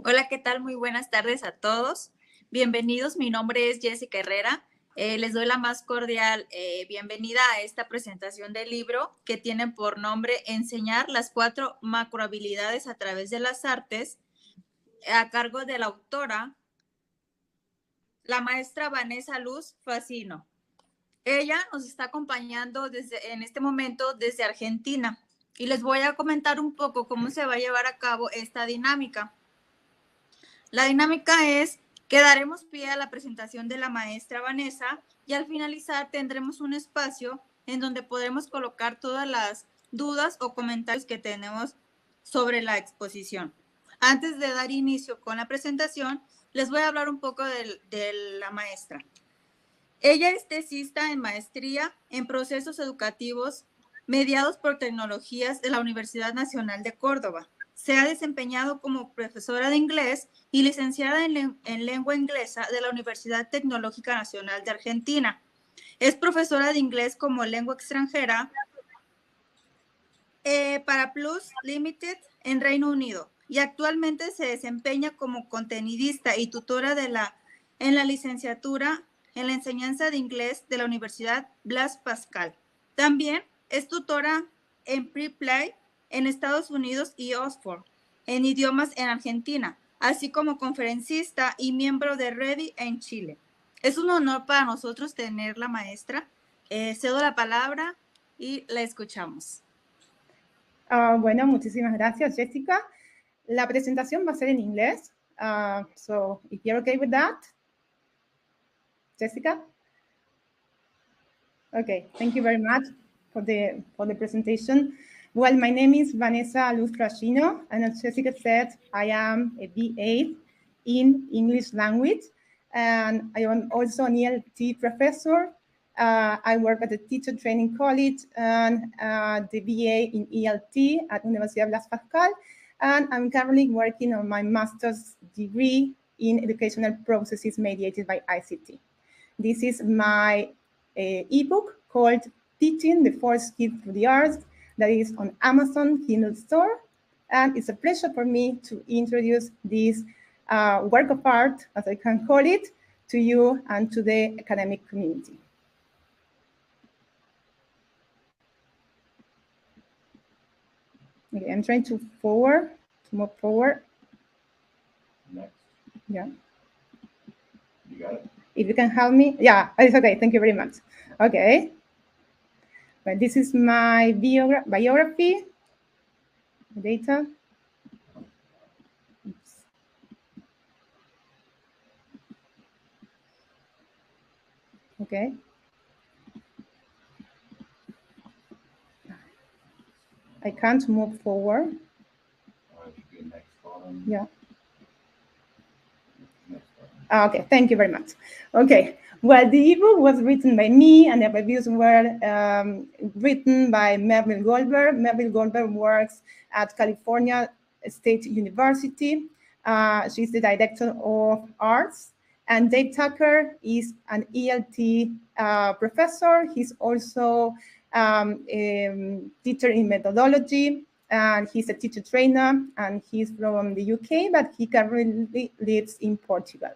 Hola, ¿qué tal? Muy buenas tardes a todos. Bienvenidos, mi nombre es Jessica Herrera. Les doy la más cordial bienvenida a esta presentación del libro que tiene por nombre Enseñar las 4 macrohabilidades a través de las artes, a cargo de la autora, la maestra Vanessa Luz Frascino. Ella nos está acompañando en este momento desde Argentina y les voy a comentar un poco cómo se va a llevar a cabo esta dinámica. La dinámica es que daremos pie a la presentación de la maestra Vanessa y al finalizar tendremos un espacio en donde podremos colocar todas las dudas o comentarios que tenemos sobre la exposición. Antes de dar inicio con la presentación, les voy a hablar un poco de la maestra. Ella es tesista en maestría en Procesos Educativos mediados por Tecnologías de la Universidad Nacional de Córdoba. Se ha desempeñado como profesora de inglés y licenciada en lengua inglesa de la Universidad Tecnológica Nacional de Argentina. Es profesora de inglés como lengua extranjera para Plus Limited en Reino Unido y actualmente se desempeña como contenidista y tutora en la licenciatura en la enseñanza de inglés de la Universidad Blas Pascal. También es tutora en Pre-Play en Estados Unidos y Oxford, en idiomas en Argentina, así como conferencista y miembro de Ready en Chile. Es un honor para nosotros tener la maestra. Cedo la palabra y la escuchamos. Bueno, muchísimas gracias, Jessica. La presentación va a ser en inglés. So, if you're okay with that, Jessica? Okay, thank you very much for the presentation. Well, my name is Vanessa Luz Frascino, and as Jessica said, I am a BA in English language, and I am also an ELT professor. I work at the Teacher Training College and the BA in ELT at Universidad Blas Pascal, and I'm currently working on my master's degree in educational processes mediated by ICT. This is my ebook called Teaching the 4 Skills Through the Arts that is on Amazon Kindle Store, and it's a pleasure for me to introduce this work of art, as I can call it, to you and to the academic community. Okay, I'm trying to move forward. Next. Yeah. You got it? If you can help me. Yeah, it's okay. Thank you very much. Okay. But this is my biography. Data. Oops. Okay. I can't move forward. Next bottom. Yeah. Next bottom. Okay, thank you very much. Okay, well, the ebook was written by me and the reviews were written by Melville Goldberg. Melville Goldberg works at California State University. She's the director of arts. And Dave Tucker is an ELT professor. He's also a teacher in methodology, and he's a teacher trainer, and he's from the UK, but he currently lives in Portugal.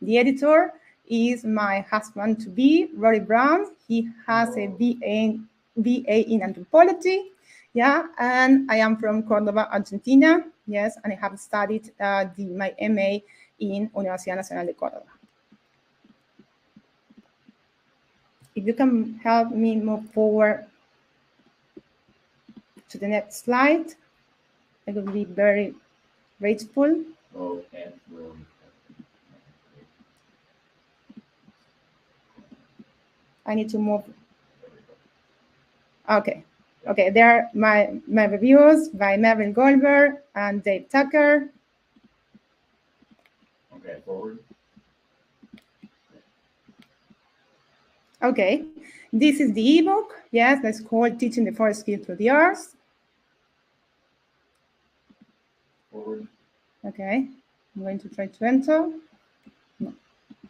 The editor is my husband-to-be, Rory Brown. He has a BA in anthropology, yeah, and I am from Córdoba, Argentina, yes, and I have studied my MA in Universidad Nacional de Córdoba. If you can help me move forward to the next slide, I will be very grateful. Oh, and room. I need to move. Okay. Okay, there are my reviews by Melville Goldberg and Dave Tucker. Okay, forward. Okay, this is the ebook. Yes, that's called Teaching the 4 Skills Through the Arts. Forward. Okay, I'm going to try to enter. No.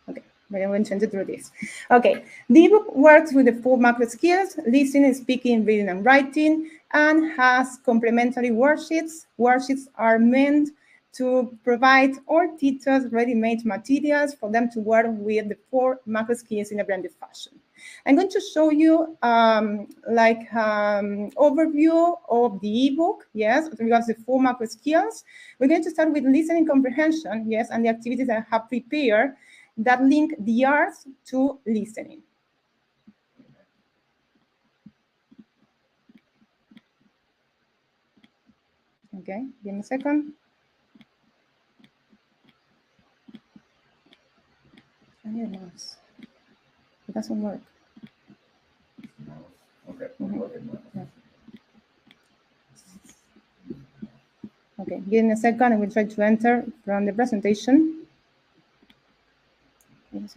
Okay, but I'm going to enter through this. Okay, the ebook works with the 4 macro skills: listening, speaking, reading, and writing, and has complementary worksheets. Worksheets are meant to provide all teachers ready-made materials for them to work with the 4 macro skills in a blended fashion. I'm going to show you overview of the ebook, yes, with regards to the 4 macro skills. We're going to start with listening comprehension, yes, and the activities I have prepared that link the arts to listening. Okay, give me a second. I need a mouse. It doesn't work. Okay. Yeah. Okay, give me a second and we'll try to enter from the presentation. It's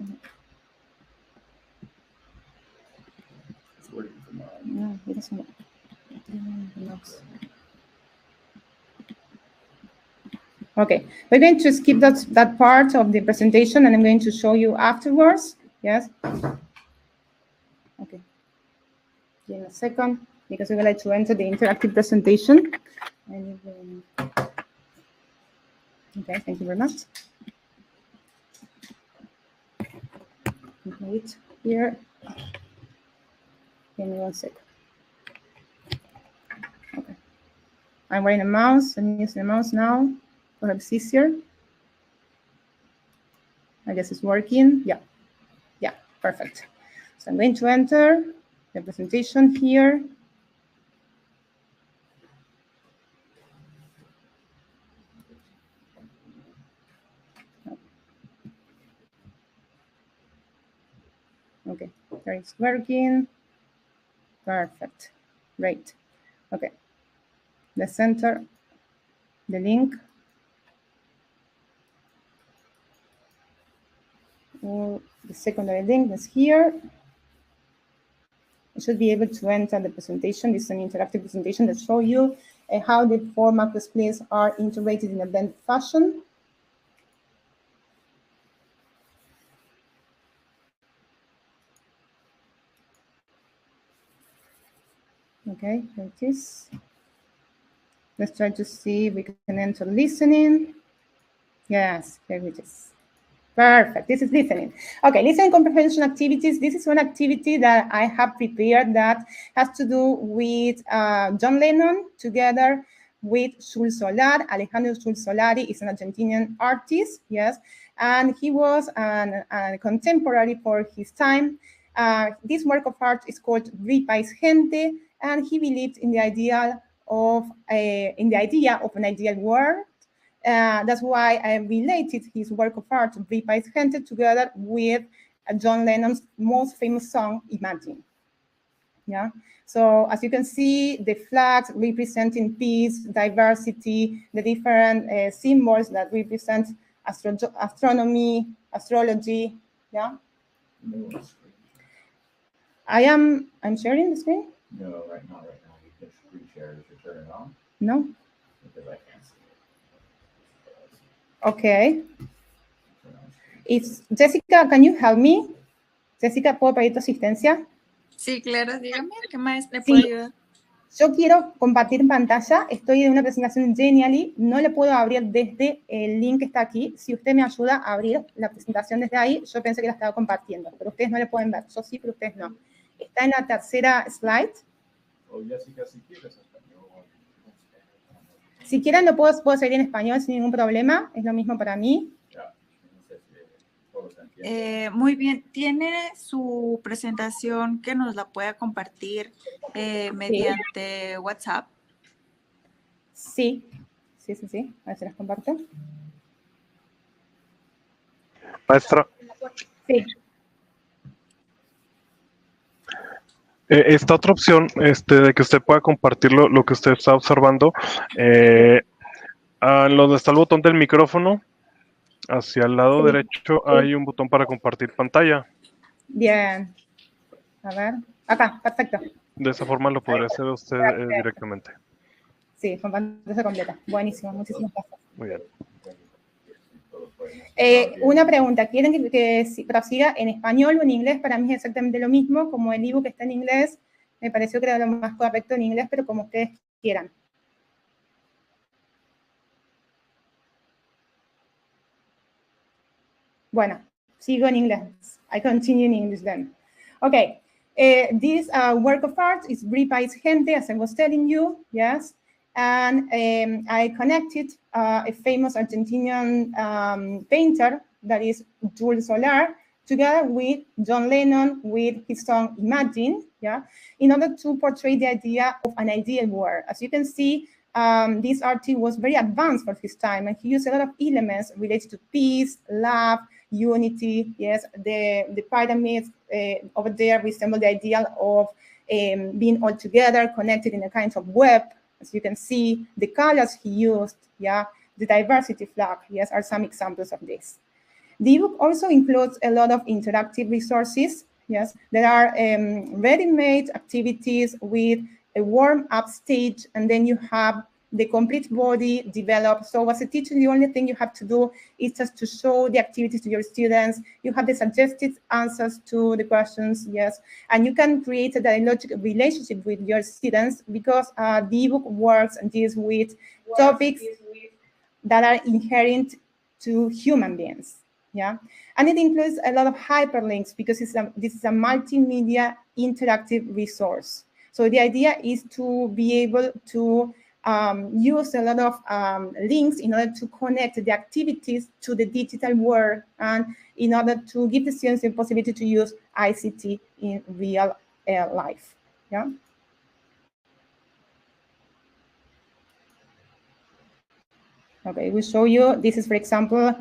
working for mine. No, it doesn't work. Okay, we're going to skip that part of the presentation and I'm going to show you afterwards. Yes. Okay. Give me a second because we would like to enter the interactive presentation. Okay, thank you very much. Wait here. Give me 1 second. Okay. I'm wearing a mouse. I'm using a mouse now. Perhaps easier. I guess it's working. Yeah. Yeah, perfect. So I'm going to enter the presentation here. Okay, there it's working. Perfect. Great. Okay. The center, the link. The secondary link is here. You should be able to enter the presentation. This is an interactive presentation that shows you how the 4 macro skills are integrated in a blended fashion. Okay, here it is. Let's try to see if we can enter listening. Yes, here it is. Perfect, this is listening. Okay, listening comprehension activities. This is one activity that I have prepared that has to do with John Lennon together with Sul Solar. Alejandro Sul Solari is an Argentinian artist, yes, and he was a contemporary for his time. This work of art is called Vi País Gente, and he believed in the idea of an ideal world. That's why I related his work of art, Vi País Gente, together with John Lennon's most famous song, Imagine. Yeah. So as you can see, the flags representing peace, diversity, the different symbols that represent astronomy, astrology. Yeah. No. I'm sharing the screen? No, right now you can screen share if you turn it on. No. Because I can't see it. Okay. It's Jessica, can you help me? Jessica, ¿puedo pedir tu asistencia? Sí, claro, dígame, ¿qué más le Sí. puedo ayudar? Yo quiero compartir pantalla, estoy en una presentación en Genially, no le puedo abrir desde el link que está aquí. Si usted me ayuda a abrir la presentación desde ahí, yo pensé que la estaba compartiendo, pero ustedes no le pueden ver, yo sí, pero ustedes no. Está en la tercera slide. Oh, Jessica, si quieres español. Si quieren, lo puedo seguir en español sin ningún problema, es lo mismo para mí. Muy bien, ¿tiene su presentación que nos la pueda compartir mediante WhatsApp? Sí. A ver si las comparto. Maestra. Sí. Esta otra opción de que usted pueda compartir lo que usted está observando, donde está el botón del micrófono, hacia el lado derecho hay un botón para compartir pantalla. Bien. A ver. Acá, perfecto. De esa forma lo podría hacer usted directamente. Sí, con pantalla completa. Buenísimo, muchísimas gracias. Muy bien. Una pregunta, ¿quieren que prosiga en español o en inglés? Para mí es exactamente lo mismo, como el ebook está en inglés, me pareció que era lo más correcto en inglés, pero como ustedes quieran. Bueno, sigo en inglés. I continue in English then. Okay, this work of art is Bripa Gente, as I was telling you, yes. And I connected a famous Argentinian painter that is Jules Solar, together with John Lennon, with his song Imagine, yeah, in order to portray the idea of an ideal world. As you can see, this artist was very advanced for his time, and he used a lot of elements related to peace, love, unity. Yes, the pyramids over there resemble the ideal of being all together, connected in a kind of web. As you can see, the colors he used, yeah, the diversity flag, yes, are some examples of this. The ebook also includes a lot of interactive resources, yes. There are ready-made activities with a warm-up stage, and then you have the complete body developed. So as a teacher, the only thing you have to do is just to show the activities to your students. You have the suggested answers to the questions, yes, and you can create a dialogical relationship with your students, because the ebook works and deals with topics that are inherent to human beings. Yeah, and it includes a lot of hyperlinks, because this is a multimedia interactive resource. So the idea is to be able to use a lot of links in order to connect the activities to the digital world, and in order to give the students the possibility to use ICT in real life. Yeah. Okay, we show you. This is, for example,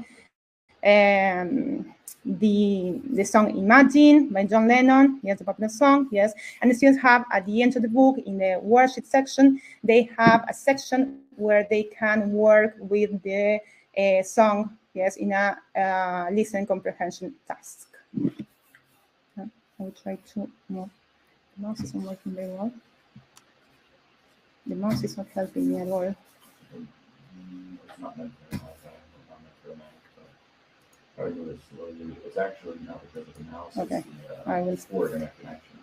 the song Imagine by John Lennon, yes, the popular song, yes. And the students have, at the end of the book, in the worksheet section, they have a section where they can work with the song, yes, in a listen comprehension task. I will try to move. The mouse isn't working very well. The mouse is not helping me at all. It's not meant to be slowly. It's actually not because of the mouse. Okay, it's I will for internet connection.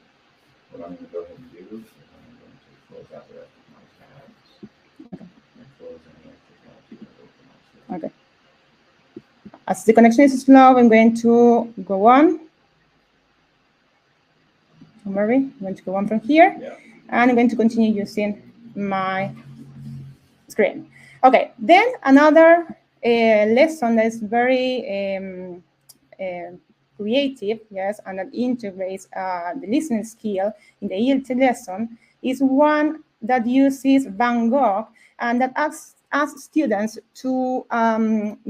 What I'm going to go ahead and do is I'm going to close out the rest of my tabs. Okay. And close any extra tabs. Okay. As the connection is slow, I'm going to go on. Don't worry, I'm going to go on from here. Yeah. And I'm going to continue using my screen. Okay, then another lesson that is very creative, yes, and that integrates the listening skill in the ELT lesson is one that uses Van Gogh, and that asks students to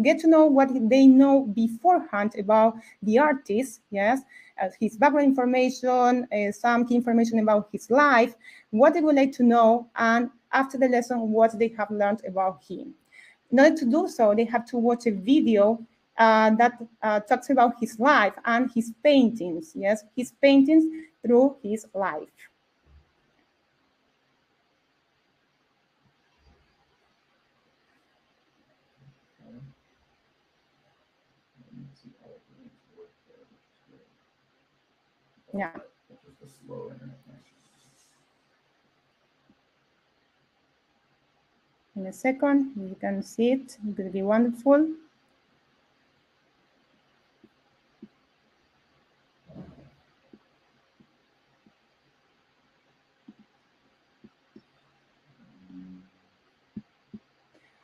get to know what they know beforehand about the artist, yes, his background information, some key information about his life, what they would like to know, and after the lesson, what they have learned about him. In order to do so, they have to watch a video that talks about his life and his paintings, yes, his paintings through his life. Yeah. Just a slow internet connection. In a second, you can see it. It will be wonderful.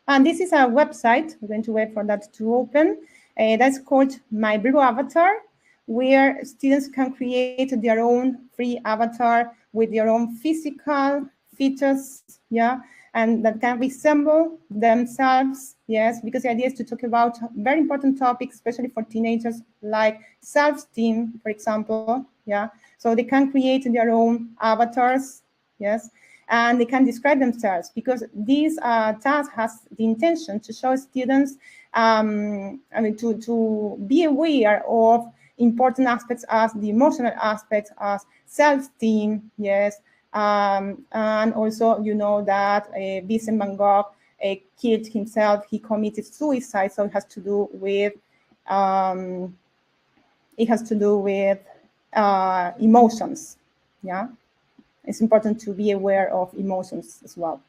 And this is a website. We're going to wait for that to open. That's called My Blue Avatar, where students can create their own free avatar with their own physical features, yeah, and that can resemble themselves, yes, because the idea is to talk about very important topics, especially for teenagers, like self-esteem, for example, yeah. So they can create their own avatars, yes, and they can describe themselves, because this task has the intention to show students, to be aware of important aspects as the emotional aspects, as self-esteem, yes, and also, you know, that Vincent van Gogh killed himself, he committed suicide, so it has to do with emotions, yeah. It's important to be aware of emotions as well.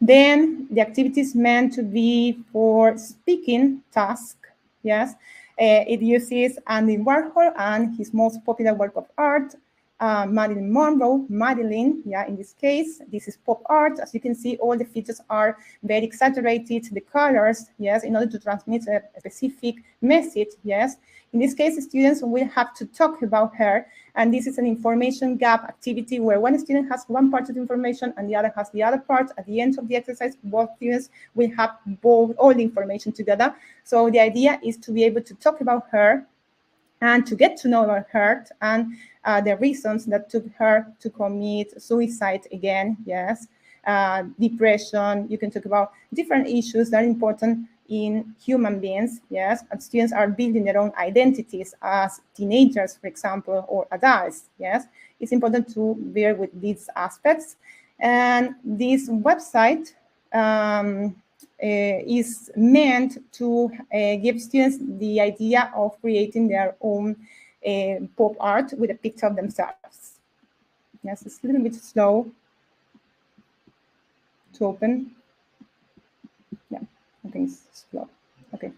Then the activity is meant to be for speaking task, yes. It uses Andy Warhol and his most popular work of art, Marilyn Monroe, Marilyn, yeah, in this case, this is pop art. As you can see, all the features are very exaggerated, the colors, yes, in order to transmit a specific message, yes. In this case, students will have to talk about her, and this is an information gap activity where one student has one part of the information and the other has the other part. At the end of the exercise, both students will have all the information together. So the idea is to be able to talk about her and to get to know about her and the reasons that took her to commit suicide again, yes, depression. You can talk about different issues that are important in human beings, yes, and students are building their own identities as teenagers, for example, or adults, yes. It's important to bear with these aspects. And this website is meant to give students the idea of creating their own pop art with a picture of themselves. Yes, it's a little bit slow to open. Yeah, I think it's slow. Okay.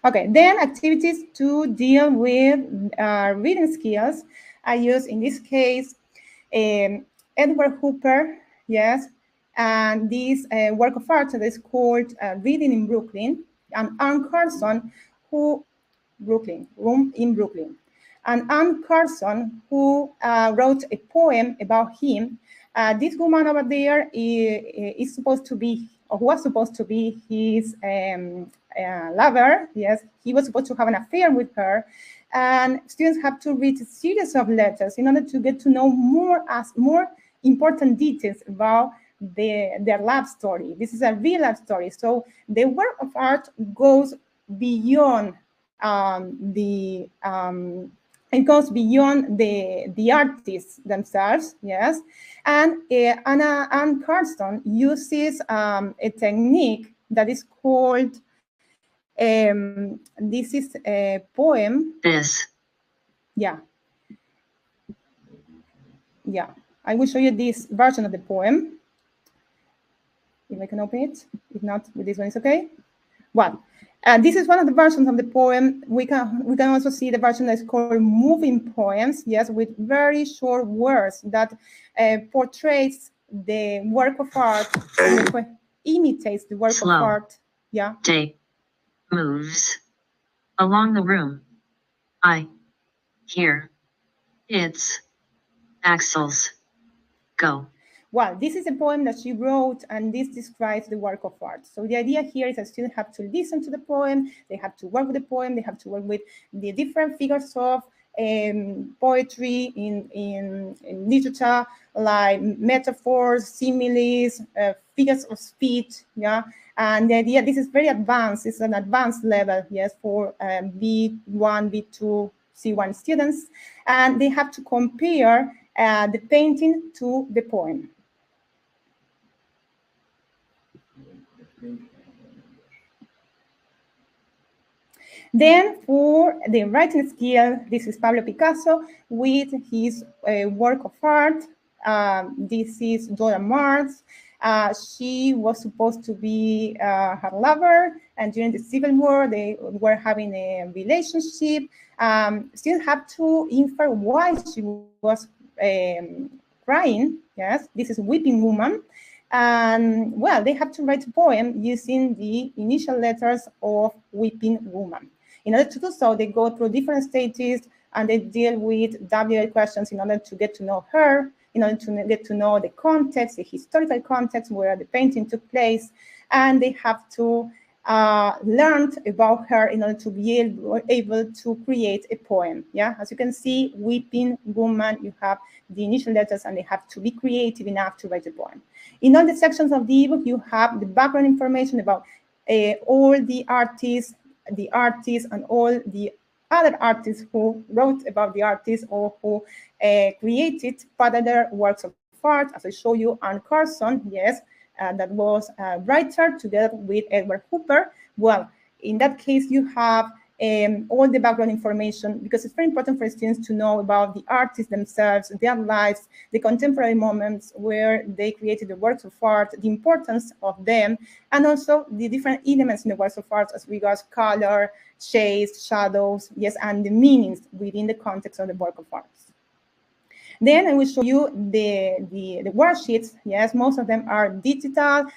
Okay, then activities to deal with reading skills. I use, in this case, Edward Hooper, yes, and this work of art that is called Reading in Brooklyn, and Anne Carson, Room in Brooklyn. And Anne Carson, who wrote a poem about him. This woman over there is supposed to be, or was supposed to be, his lover. Yes, he was supposed to have an affair with her. And students have to read a series of letters in order to get to know more important details about their love story. This is a real love story. So the work of art goes beyond it goes beyond the artists themselves, yes. And Anne Carson uses a technique that is called, this is a poem. Yeah. Yeah, I will show you this version of the poem. If I can open it. If not, with this one is okay. Well, this is one of the versions of the poem. We can also see the version that is called moving poems, yes, with very short words that portrays the work of art, imitates the work of art. Yeah. Tape moves along the room. I hear its axles go. Well, this is a poem that she wrote, and this describes the work of art. So the idea here is that students have to listen to the poem, they have to work with the poem, they have to work with the different figures of poetry in literature, like metaphors, similes, figures of speech, yeah. And the idea, this is very advanced, it's an advanced level, yes, for B1, B2, C1 students, and they have to compare the painting to the poem. Then for the writing skill, this is Pablo Picasso with his work of art. This is Dora Maar. She was supposed to be her lover, and during the Civil War, they were having a relationship. Students have to infer why she was crying. Yes, this is Weeping Woman. And well, they have to write a poem using the initial letters of Weeping Woman. In order to do so, they go through different stages and they deal with WL questions in order to get to know her, in order to get to know the context, the historical context where the painting took place, and they have to learn about her in order to be able to create a poem. Yeah, as you can see, Weeping Woman, you have the initial letters and they have to be creative enough to write a poem. In all the sections of the ebook, you have the background information about all the artists, and all the other artists who wrote about the artist or who created particular works of art. As I show you, Anne Carson, yes, that was a writer together with Edward Hooper. Well, in that case, you have all the background information, because it's very important for students to know about the artists themselves, their lives, the contemporary moments where they created the works of art, the importance of them, and also the different elements in the works of art as regards color, shades, shadows, yes, and the meanings within the context of the work of art. Then I will show you the worksheets. Yes, most of them are digital.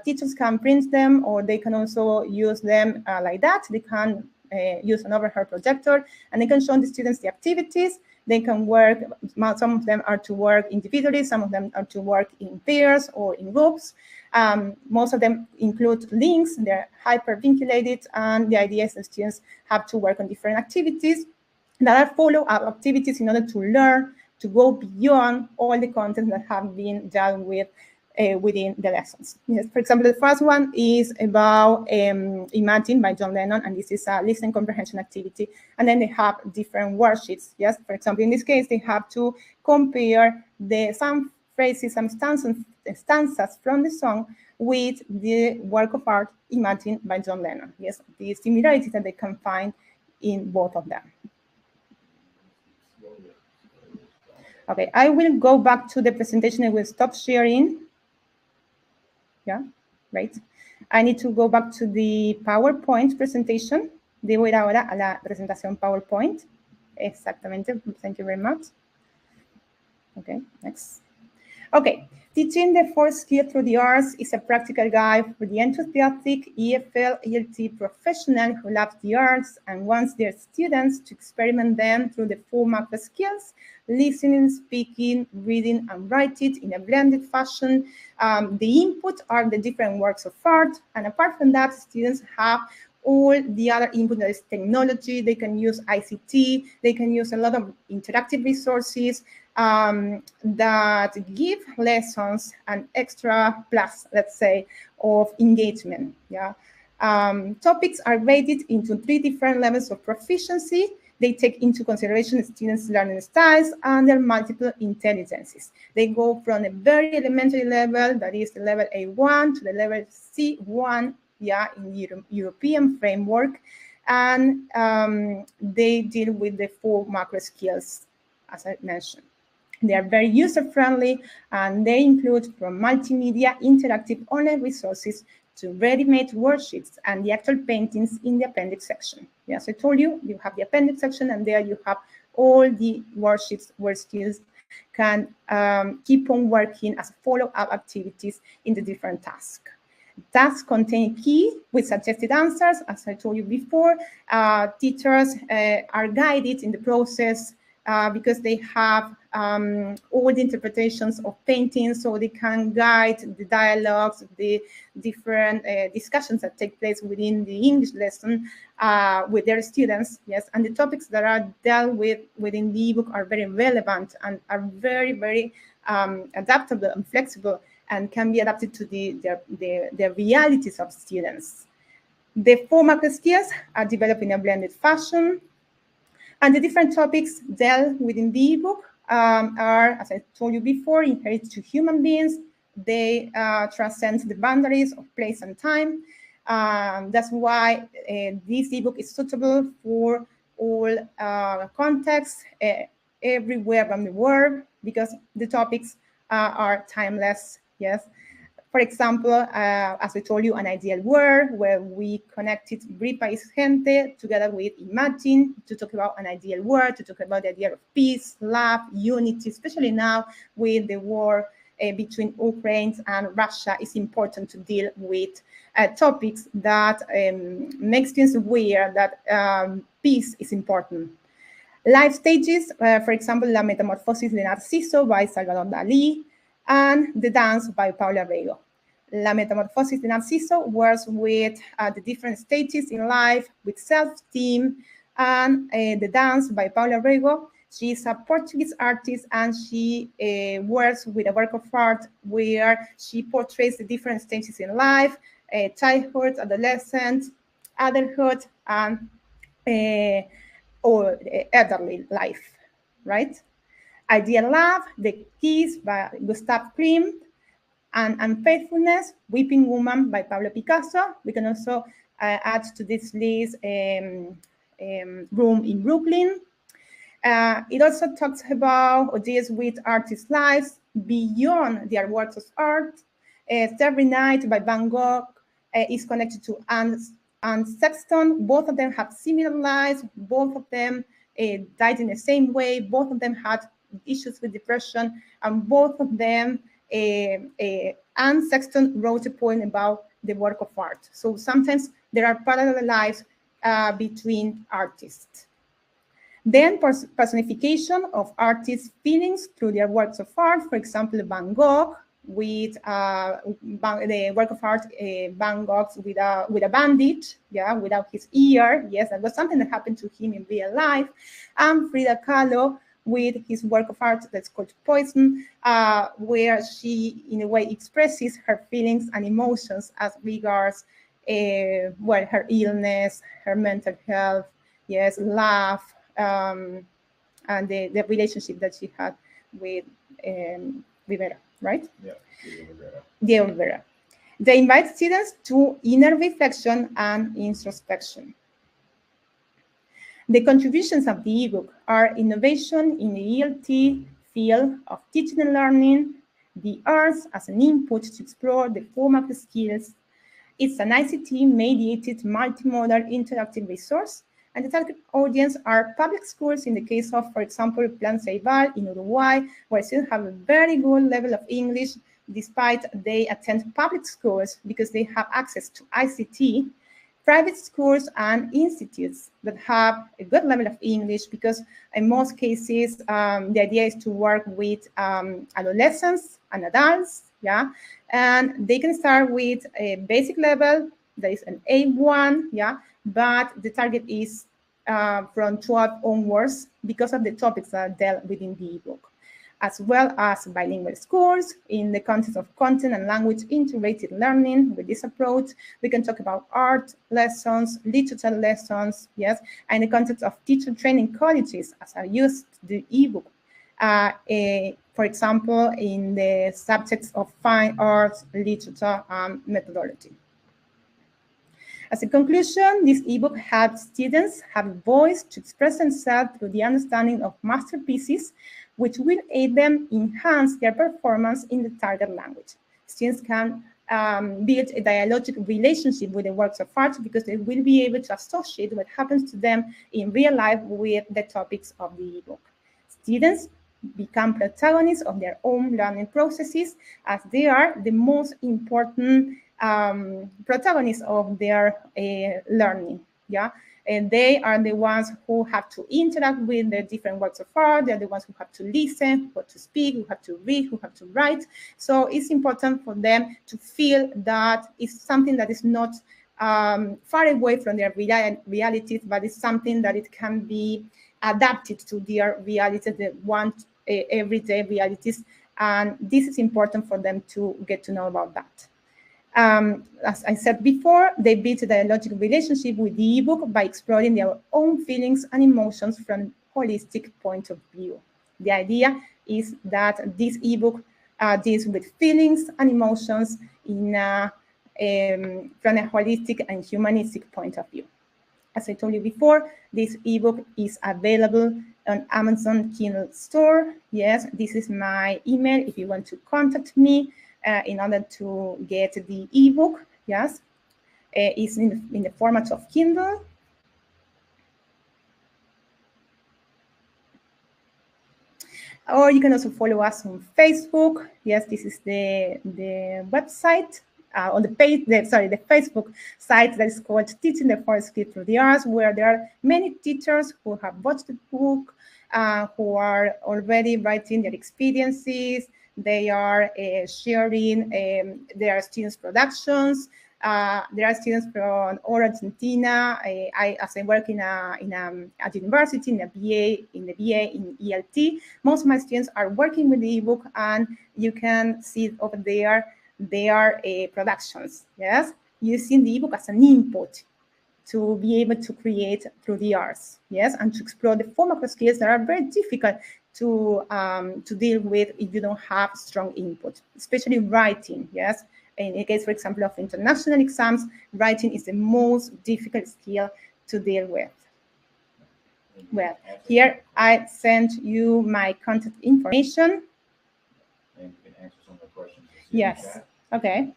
Teachers can print them, or they can also use them like that. They can use an overhead projector, and they can show the students the activities. They can work, some of them are to work individually, some of them are to work in pairs or in groups. Most of them include links, they're hypervinculated, and the idea is that students have to work on different activities that are follow-up activities in order to learn, to go beyond all the content that have been dealt with within the lessons. Yes, for example, the first one is about Imagine by John Lennon, and this is a listening comprehension activity. And then they have different worksheets. Yes, for example, in this case, they have to compare some phrases, some stanzas from the song with the work of art Imagine by John Lennon. Yes, the similarities that they can find in both of them. Okay, I will go back to the presentation. I will stop sharing. Yeah, right. I need to go back to the PowerPoint presentation. Debo ir ahora a la presentación PowerPoint. Exactamente. Thank you very much. Okay, next. Okay, Teaching the Four Skills Through the Arts is a practical guide for the enthusiastic EFL ELT professional who loves the arts and wants their students to experiment them through the 4 macro skills: listening, speaking, reading, and writing in a blended fashion. The input are the different works of art, and apart from that, students have all the other input, that is technology. They can use ICT, they can use a lot of interactive resources that give lessons an extra plus, let's say, of engagement. Yeah, topics are rated into 3 different levels of proficiency. They take into consideration students' learning styles and their multiple intelligences. They go from a very elementary level, that is the level A1, to the level C1, yeah, in the European framework, and they deal with the 4 macro skills, as I mentioned. They are very user-friendly, and they include from multimedia, interactive online resources to ready-made worksheets and the actual paintings in the appendix section. Yes, I told you, you have the appendix section, and there you have all the worksheets where students can keep on working as follow-up activities in the different tasks. Tasks contain key with suggested answers. As I told you before, teachers are guided in the process because they have all the interpretations of paintings, so they can guide the dialogues, the different discussions that take place within the English lesson with their students. Yes, and the topics that are dealt with within the ebook are very relevant and are very, very adaptable and flexible, and can be adapted to the realities of students. The 4 macro skills are developed in a blended fashion, and the different topics dealt within the ebook are, as I told you before, inherent to human beings. They transcend the boundaries of place and time. That's why this ebook is suitable for all contexts, everywhere around the world, because the topics are timeless. Yes. For example, as I told you, an ideal world, where we connected Gripa is Gente together with Imagine to talk about an ideal world, to talk about the idea of peace, love, unity, especially now with the war between Ukraine and Russia. It's important to deal with topics that make students aware that peace is important. Life stages, for example, La Metamorfosis de Narciso by Salvador Dalí, and The Dance by Paula Rego. La Metamorfosis de Narciso works with the different stages in life, with self-esteem, and The Dance by Paula Rego. She's a Portuguese artist, and she works with a work of art where she portrays the different stages in life, childhood, adolescence, adulthood, and or elderly life, right? Ideal Love, The Kiss by Gustav Klimt, and Unfaithfulness, Weeping Woman by Pablo Picasso. We can also add to this list room in Brooklyn. It also talks about or deals with artists' lives beyond their works of art. Every Night by Van Gogh is connected to Anne Sexton. Both of them have similar lives. Both of them died in the same way. Both of them had issues with depression, and both of them, Anne Sexton wrote a poem about the work of art. So sometimes there are parallel lives between artists. Then personification of artists' feelings through their works of art. For example, Van Gogh with the work of art, Van Gogh with a bandage, yeah, without his ear. Yes, that was something that happened to him in real life. And Frida Kahlo with his work of art that's called Poison, where she, in a way, expresses her feelings and emotions as regards, well, her illness, her mental health, yes, love, and the relationship that she had with Rivera, right? Yeah, Rivera. Diego Rivera. They invite students to inner reflection and introspection. The contributions of the ebook are innovation in the ELT field of teaching and learning, the arts as an input to explore the formative skills. It's an ICT-mediated multimodal interactive resource, and the target audience are public schools in the case of, for example, Plan Ceibal in Uruguay, where students have a very good level of English despite they attend public schools because they have access to ICT. Private schools and institutes that have a good level of English because in most cases, the idea is to work with adolescents and adults, yeah? And they can start with a basic level, that is an A1, yeah? But the target is from 12 onwards because of the topics that are dealt within the ebook, as well as bilingual schools in the context of content and language integrated learning. With this approach, we can talk about art lessons, literature lessons, yes, and in the context of teacher training colleges, as I used the ebook. For example, in the subjects of fine arts, literature, and methodology. As a conclusion, this ebook helps students have a voice to express themselves through the understanding of masterpieces, which will aid them enhance their performance in the target language. Students can build a dialogic relationship with the works of art because they will be able to associate what happens to them in real life with the topics of the ebook. Students become protagonists of their own learning processes as they are the most important protagonists of their learning, yeah? And they are the ones who have to interact with the different works of art. They're the ones who have to listen, who have to speak, who have to read, who have to write. So it's important for them to feel that it's something that is not far away from their realities, but it's something that it can be adapted to their realities, they want everyday realities. And this is important for them to get to know about that. As I said before, they build a dialogical relationship with the ebook by exploring their own feelings and emotions from a holistic point of view. The idea is that this ebook deals with feelings and emotions in from a holistic and humanistic point of view. As I told you before, this ebook is available on Amazon Kindle store. Yes, this is my email if you want to contact me in order to get the ebook. Yes, it's in the format of Kindle. Or you can also follow us on Facebook. Yes, this is the website. On the page, the Facebook site that is called Teaching the Four Skills Through the Arts, where there are many teachers who have watched the book, who are already writing their experiences. They are sharing their students' productions. There are students from Argentina. As I work at university in the BA in ELT, most of my students are working with the ebook, and you can see over there. They are productions, yes, using the ebook as an input to be able to create through the arts, yes, and to explore the formative skills that are very difficult to deal with if you don't have strong input, especially writing, yes. In the case, for example, of international exams, writing is the most difficult skill to deal with. Well, here I sent you my contact information. And you can answer some of the questions. You see in the Yes. chat. Okay.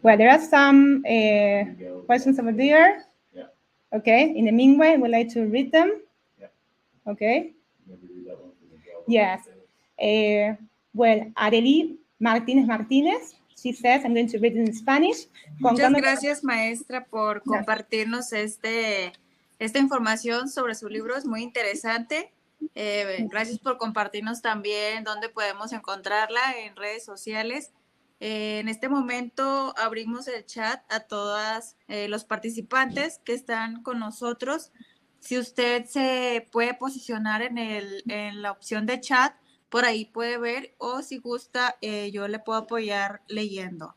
Well, there are some You go questions back over to- there. Yeah. Okay. In the meanwhile, would like to read them. Yeah. Okay. Maybe read that one for the job. Yes. Well, Arely Martínez, she says, I'm going to read it in Spanish. Muchas gracias, maestra, por compartirnos esta información sobre su libro. Es muy interesante. Gracias por compartirnos también dónde podemos encontrarla en redes sociales. En este momento abrimos el chat a todos los participantes que están con nosotros. Si usted se puede posicionar en la opción de chat, por ahí puede ver, o si gusta, yo le puedo apoyar leyendo.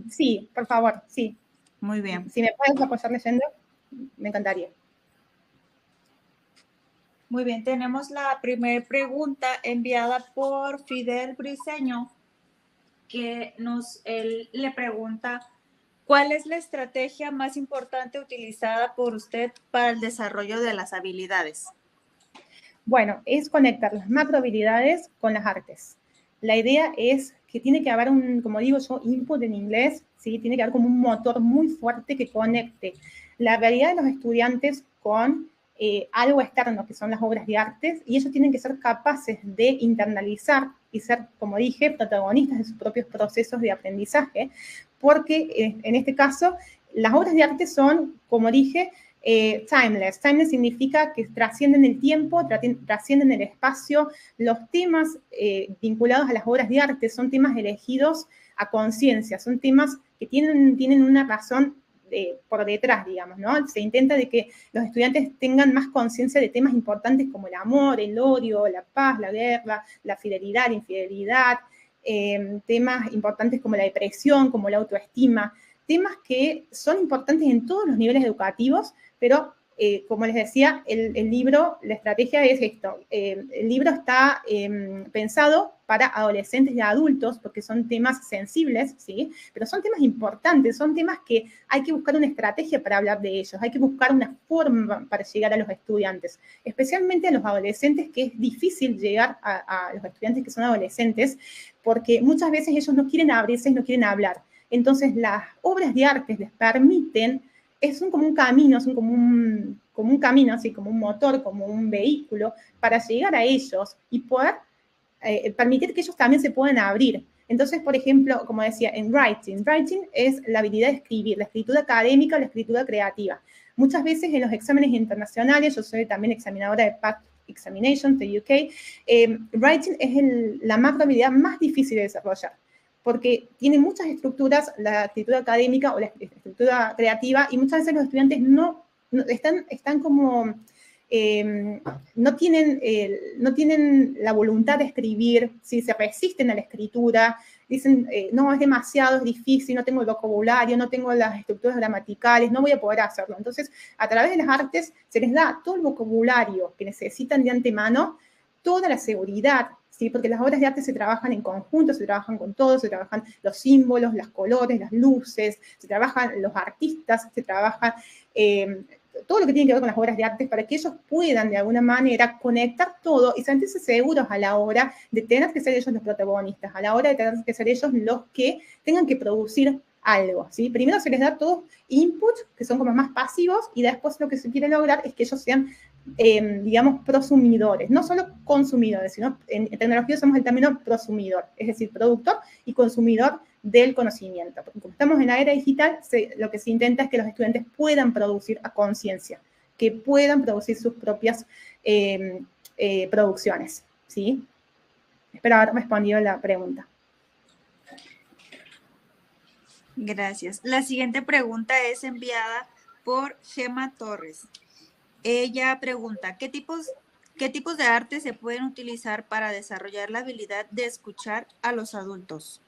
Sí, por favor, sí. Muy bien. Si me puedes apoyar leyendo, me encantaría. Muy bien, tenemos la primera pregunta enviada por Fidel Briceño, que él le pregunta, ¿cuál es la estrategia más importante utilizada por usted para el desarrollo de las habilidades? Bueno, es conectar las macrohabilidades con las artes. La idea es que tiene que haber como digo yo, input en inglés, ¿sí? Tiene que haber como un motor muy fuerte que conecte la habilidad de los estudiantes con algo externo, que son las obras de arte, y ellos tienen que ser capaces de internalizar y ser, como dije, protagonistas de sus propios procesos de aprendizaje, porque en este caso, las obras de arte son, como dije, timeless. Timeless significa que trascienden el tiempo, trascienden el espacio. Los temas vinculados a las obras de arte son temas elegidos a conciencia, son temas que tienen una razón por detrás, digamos, ¿no? Se intenta de que los estudiantes tengan más conciencia de temas importantes como el amor, el odio, la paz, la guerra, la fidelidad, la infidelidad, temas importantes como la depresión, como la autoestima, temas que son importantes en todos los niveles educativos, pero como les decía, el libro, la estrategia es esto. El libro está pensado para adolescentes y adultos porque son temas sensibles, ¿sí? Pero son temas importantes, son temas que hay que buscar una estrategia para hablar de ellos, hay que buscar una forma para llegar a los estudiantes, especialmente a los adolescentes, que es difícil llegar a los estudiantes que son adolescentes porque muchas veces ellos no quieren abrirse y no quieren hablar. Entonces, las obras de arte les permiten, son como un camino, son como un camino, así como un motor, como un vehículo, para llegar a ellos y poder permitir que ellos también se puedan abrir. Entonces, por ejemplo, como decía, en writing es la habilidad de escribir, la escritura académica, la escritura creativa. Muchas veces en los exámenes internacionales, yo soy también examinadora de Path Examinations de UK, writing es la macrohabilidad más difícil de desarrollar, porque tiene muchas estructuras, la escritura académica o la escritura creativa, y muchas veces los estudiantes están como, no tienen la voluntad de escribir, ¿sí? Se resisten a la escritura, dicen, no, es demasiado, es difícil, no tengo el vocabulario, no tengo las estructuras gramaticales, no voy a poder hacerlo. Entonces, a través de las artes se les da todo el vocabulario que necesitan de antemano, toda la seguridad, ¿sí? Porque las obras de arte se trabajan en conjunto, se trabajan con todo, se trabajan los símbolos, los colores, las luces, se trabajan los artistas, se trabaja todo lo que tiene que ver con las obras de arte para que ellos puedan de alguna manera conectar todo y sentirse seguros a la hora de tener que ser ellos los protagonistas, a la hora de tener que ser ellos los que tengan que producir algo, ¿sí? Primero se les da todos inputs que son como más pasivos y después lo que se quiere lograr es que ellos sean, digamos, prosumidores, no solo consumidores, sino en tecnología usamos el término prosumidor, es decir, productor y consumidor del conocimiento. Porque como estamos en la era digital, lo que se intenta es que los estudiantes puedan producir a conciencia, que puedan producir sus propias producciones, ¿sí? Espero haber respondido la pregunta. Gracias. La siguiente pregunta es enviada por Gema Torres. Ella pregunta, ¿qué tipos de arte se pueden utilizar para desarrollar la habilidad de escuchar a los adultos?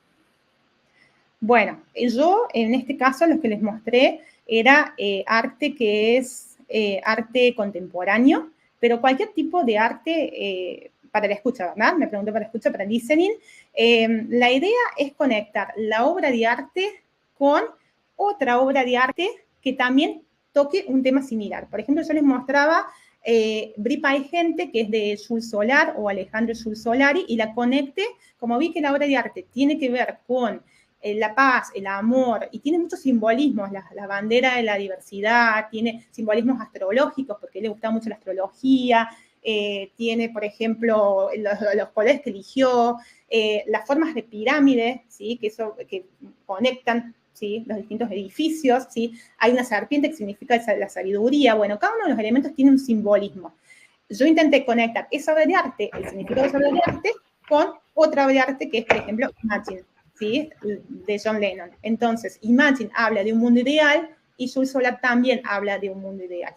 Bueno, yo en este caso lo que les mostré era arte que es arte contemporáneo, pero cualquier tipo de arte para la escucha, ¿verdad? Me pregunté para la escucha, para listening. La idea es conectar la obra de arte con otra obra de arte que también toque un tema similar. Por ejemplo, yo les mostraba Bripa hay gente que es de Jules Solar o Alejandro Jules Solari y la conecte, como vi que la obra de arte tiene que ver con la paz, el amor, y tiene muchos simbolismos, la bandera de la diversidad, tiene simbolismos astrológicos, porque le gusta mucho la astrología, tiene, por ejemplo, los colores que eligió, las formas de pirámide, ¿sí? que conectan, ¿sí? Los distintos edificios, ¿sí? Hay una serpiente que significa la sabiduría. Bueno, cada uno de los elementos tiene un simbolismo. Yo intenté conectar esa obra de arte, el significado de esa obra de arte, con otra obra de arte que es, por ejemplo, Imagine, ¿sí? De John Lennon. Entonces, Imagine habla de un mundo ideal y Jules Solar también habla de un mundo ideal.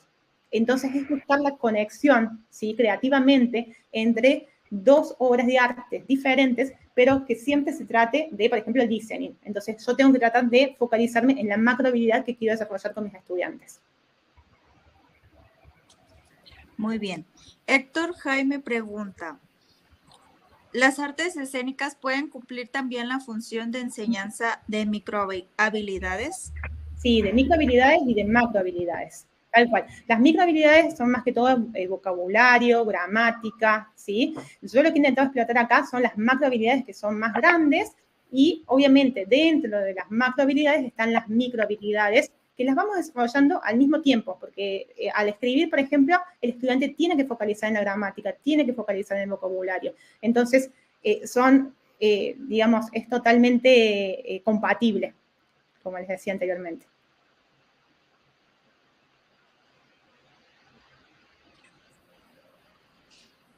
Entonces, es buscar la conexión, ¿sí? Creativamente entre dos obras de arte diferentes, pero que siempre se trate de, por ejemplo, el listening. Entonces, yo tengo que tratar de focalizarme en la macro habilidad que quiero desarrollar con mis estudiantes. Muy bien. Héctor Jaime pregunta, ¿las artes escénicas pueden cumplir también la función de enseñanza de microhabilidades? Sí, de microhabilidades y de macrohabilidades. Tal cual. Las microhabilidades son más que todo vocabulario, gramática, ¿sí? Yo lo que he intentado explotar acá son las macrohabilidades que son más grandes y, obviamente, dentro de las macrohabilidades están las microhabilidades que las vamos desarrollando al mismo tiempo, porque al escribir, por ejemplo, el estudiante tiene que focalizar en la gramática, tiene que focalizar en el vocabulario. Entonces, digamos, es totalmente compatible, como les decía anteriormente.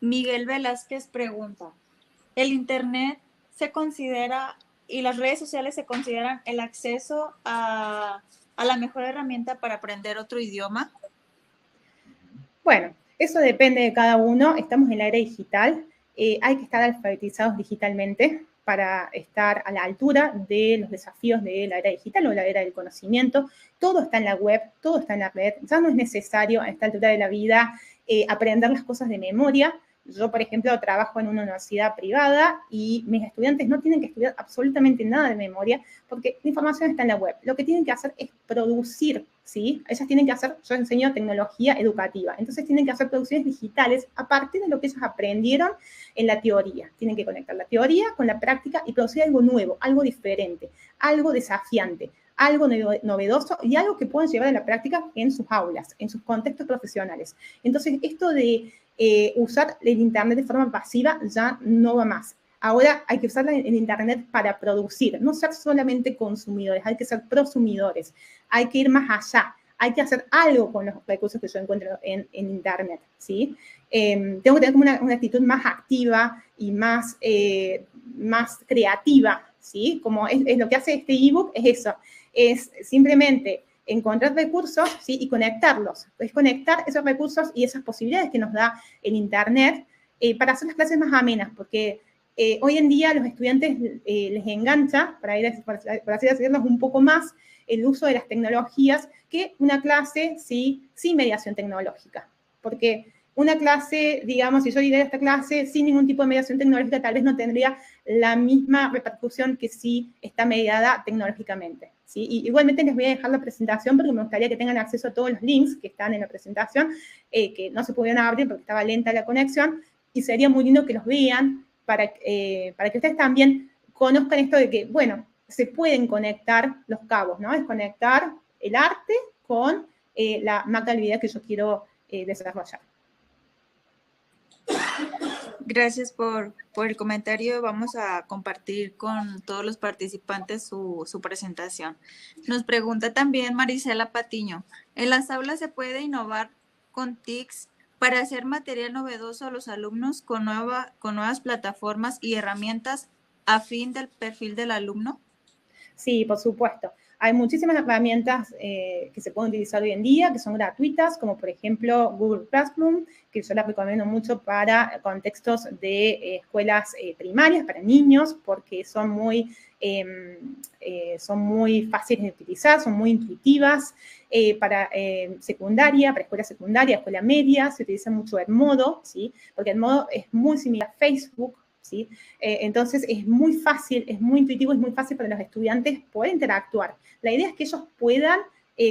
Miguel Velázquez pregunta, ¿el Internet se considera y las redes sociales se consideran el acceso a la mejor herramienta para aprender otro idioma? Bueno, eso depende de cada uno. Estamos en la era digital. Hay que estar alfabetizados digitalmente para estar a la altura de los desafíos de la era digital o la era del conocimiento. Todo está en la web, todo está en la red. Ya no es necesario a esta altura de la vida aprender las cosas de memoria. Yo, por ejemplo, trabajo en una universidad privada y mis estudiantes no tienen que estudiar absolutamente nada de memoria porque la información está en la web. Lo que tienen que hacer es producir, ¿sí? Ellas tienen que hacer, yo enseño tecnología educativa, entonces tienen que hacer producciones digitales a partir de lo que ellos aprendieron en la teoría. Tienen que conectar la teoría con la práctica y producir algo nuevo, algo diferente, algo desafiante, algo novedoso y algo que puedan llevar a la práctica en sus aulas, en sus contextos profesionales. Entonces, esto de usar el Internet de forma pasiva ya no va más. Ahora hay que usar el Internet para producir, no ser solamente consumidores, hay que ser prosumidores, hay que ir más allá, hay que hacer algo con los recursos que yo encuentro en Internet, ¿sí? Tengo que tener como una actitud más activa y más creativa, ¿sí? Como es lo que hace este ebook, es eso, es simplemente encontrar recursos, ¿sí? Y conectarlos. Es conectar esos recursos y esas posibilidades que nos da el Internet para hacer las clases más amenas, porque hoy en día a los estudiantes les engancha, por así decirlo, un poco más el uso de las tecnologías que una clase sin mediación tecnológica. Porque una clase, digamos, si yo diera esta clase sin ningún tipo de mediación tecnológica, tal vez no tendría la misma repercusión que si está mediada tecnológicamente, ¿sí? Y igualmente les voy a dejar la presentación porque me gustaría que tengan acceso a todos los links que están en la presentación, que no se pudieron abrir porque estaba lenta la conexión, y sería muy lindo que los vean para que ustedes también conozcan esto de que, bueno, se pueden conectar los cabos, ¿no? Es conectar el arte con la macrohabilidad que yo quiero desarrollar. Gracias por el comentario. Vamos a compartir con todos los participantes su presentación. Nos pregunta también Marisela Patiño, ¿en las aulas se puede innovar con TICs para hacer material novedoso a los alumnos con nuevas plataformas y herramientas a fin del perfil del alumno? Sí, por supuesto. Hay muchísimas herramientas que se pueden utilizar hoy en día, que son gratuitas, como por ejemplo Google Classroom, que yo la recomiendo mucho para contextos de escuelas primarias, para niños, porque son muy fáciles de utilizar, son muy intuitivas. Para secundaria, para escuela secundaria, escuela media, se utiliza mucho Edmodo, ¿sí? Porque Edmodo es muy similar a Facebook, ¿sí? Entonces es muy fácil, es muy intuitivo, es muy fácil para los estudiantes poder interactuar. La idea es que ellos puedan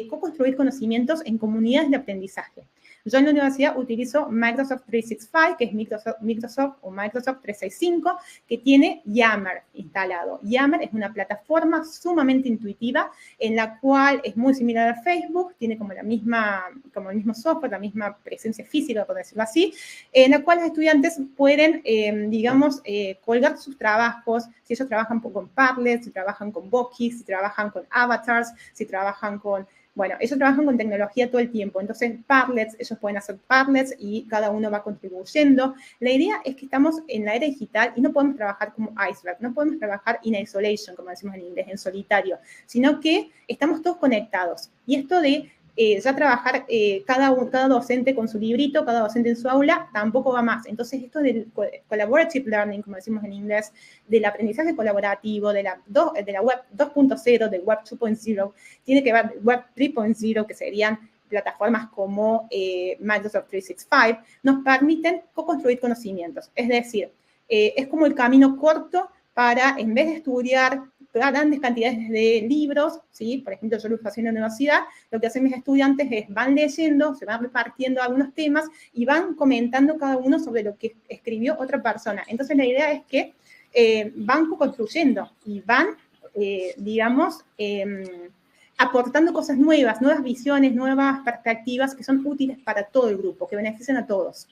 co-construir conocimientos en comunidades de aprendizaje. Yo en la universidad utilizo Microsoft 365, que es Microsoft 365, que tiene Yammer instalado. Yammer es una plataforma sumamente intuitiva, en la cual es muy similar a Facebook, tiene como el mismo software, la misma presencia física, por decirlo así, en la cual los estudiantes pueden, colgar sus trabajos, si ellos trabajan con Padlet, si trabajan con Boki, si trabajan con avatars, si trabajan con... Bueno, ellos trabajan con tecnología todo el tiempo, entonces Padlets, ellos pueden hacer Padlets y cada uno va contribuyendo. La idea es que estamos en la era digital y no podemos trabajar como iceberg, no podemos trabajar in isolation, como decimos en inglés, en solitario, sino que estamos todos conectados. Y esto de ya trabajar cada docente con su librito, cada docente en su aula, tampoco va más. Entonces, esto del collaborative learning, como decimos en inglés, del aprendizaje colaborativo, de la web 2.0, del web 2.0, tiene que ver web 3.0, que serían plataformas como Microsoft 365, nos permiten co-construir conocimientos. Es decir, es como el camino corto para, en vez de estudiar grandes cantidades de libros, ¿sí? Por ejemplo, yo lo hago en la universidad, lo que hacen mis estudiantes es van leyendo, se van repartiendo algunos temas y van comentando cada uno sobre lo que escribió otra persona. Entonces, la idea es que van construyendo y van, aportando cosas nuevas, nuevas visiones, nuevas perspectivas que son útiles para todo el grupo, que benefician a todos.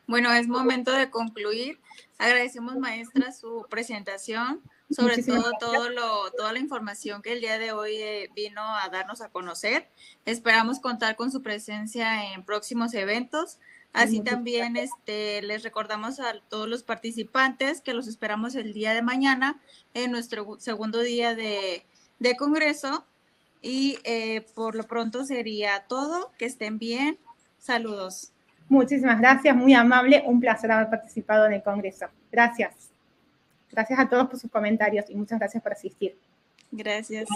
Bueno, es momento de concluir. Agradecemos, maestra, su presentación, sobre todo toda la información que el día de hoy vino a darnos a conocer. Esperamos contar con su presencia en próximos eventos. Así también les recordamos a todos los participantes que los esperamos el día de mañana en nuestro segundo día de Congreso. Y por lo pronto sería todo. Que estén bien. Saludos. Muchísimas gracias, muy amable, un placer haber participado en el Congreso. Gracias. Gracias a todos por sus comentarios y muchas gracias por asistir. Gracias.